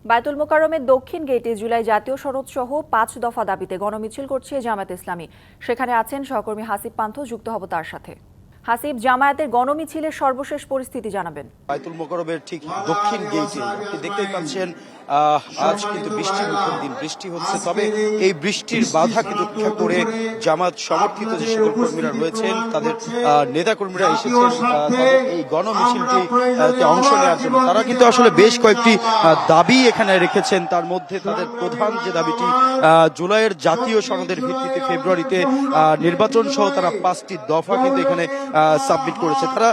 বায়তুল মোকাররমের দক্ষিণ গেটে জুলাই জাতীয় সনদ সহ ৫ দফা দাবিতে গণমিছিল করছে জামায়াত ইসলামী। সেখানে আছেন সহকর্মী হাসিব পান্থ, যুক্ত হব তার সাথে। হাসিব, জামায়াতের গণমিছিলের সর্বশেষ পরিস্থিতি জানাবেন। বায়তুল মোকাররমের ঠিক দক্ষিণ গেটে দেখতেই পাচ্ছেন আজ কিন্তু বৃষ্টির মুখর দিন, বৃষ্টি হচ্ছে। তবে এই বৃষ্টির বাধাকে উপেক্ষা করে জামাত সমর্থিত যে সকল কর্মীরা রয়েছেন, তাদের নেতা কর্মীরা এসেছেন এই গণমিছিলটি অংশ নেওয়ার জন্য। তারা কিন্তু আসলে বেশ কয়েকটি দাবি এখানে রেখেছেন। তার মধ্যে তাদের প্রধান যে দাবিটি, জুলাইয়ের জাতীয় সনদের ভিত্তিতে ফেব্রুয়ারিতে নির্বাচন সহ তারা 5টি দফা কিন্তু এখানে সাবমিট করেছে। তারা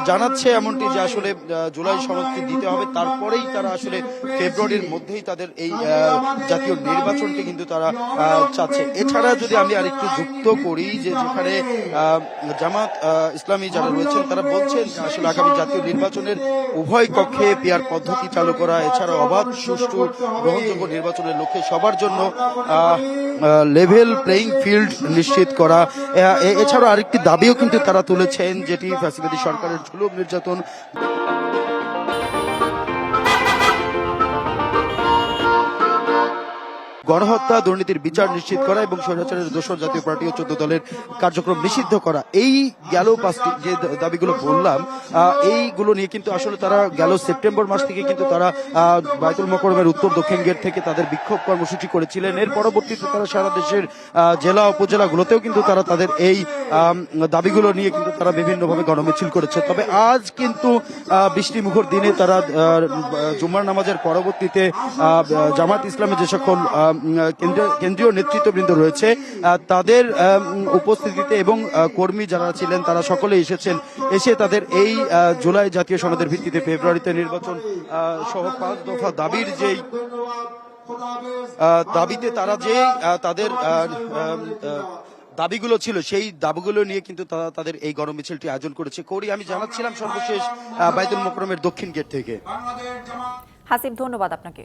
জানাচ্ছে এমনটি যে আসলে জুলাই সনদটি দিতে হবে, তারপরেই তারা আসলে ফেব্রুয়ারির মধ্যেই তাদের এই জাতীয় নির্বাচনকে কিন্তু তারা চাচ্ছে। এছাড়া যদি আমি আরেকটু যুক্ত করি যে যেখানে জামাত ইসলামী যারা রয়েছেন তারা বলছেন আসলে আগামী জাতীয় নির্বাচনের উভয় কক্ষে পিআর পদ্ধতি চালু করা, এছাড়া অবাধ সুষ্ঠু গ্রহণযোগ্য নির্বাচনের লক্ষ্যে সবার জন্য লেভেল প্লেইং ফিল্ড নিশ্চিত করা। এছাড়া আরেকটি দাবিও কিন্তু তারা তুলেছেন, যেটি ফ্যাসিবাদী সরকারের জুলুম নির্যাতন, গণহত্যা, দুর্নীতির বিচার নিশ্চিত করা এবং স্বৈরাচারের দোসর জাতীয় পার্টি ও 14 দলের কার্যক্রম নিষিদ্ধ করা। এই গেল 5টি যে দাবিগুলো বললাম, এইগুলো নিয়ে কিন্তু আসলে তারা গেল সেপ্টেম্বর মাস থেকে কিন্তু তারা বায়তুল মোকাররমের উত্তর দক্ষিণ গেট থেকে তাদের বিক্ষোভ কর্মসূচি করেছিলেন। এর পরবর্তীতে তারা সারা দেশের জেলা উপজেলাগুলোতেও কিন্তু তারা তাদের এই দাবিগুলো নিয়ে কিন্তু তারা বিভিন্নভাবে গণমিছিল করেছে। তবে আজ কিন্তু বৃষ্টি মুখর দিনে তারা জুমার নামাজের পরবর্তীতে জামাত ইসলামের যে সকল কেন্দ্রীয় নেতৃত্ববৃন্দ রয়েছে তাদের উপস্থিতিতে এবং কর্মী যারা ছিলেন তারা সকলে এসে তাদের এই জুলাই জাতীয় সনদের ভিত্তিতে ফেব্রুয়ারিতে নির্বাচন সহ 5 দফা দাবির যেই দাবিতে তারা যে তাদের দাবিগুলো ছিল, সেই দাবিগুলো নিয়ে কিন্তু তারা তাদের এই গণমিছিলটি আয়োজন করেছে। করি আমি জানাচ্ছিলাম সর্বশেষ বায়তুল মোকাররমের দক্ষিণ গেট থেকে। হাসিব, ধন্যবাদ আপনাকে।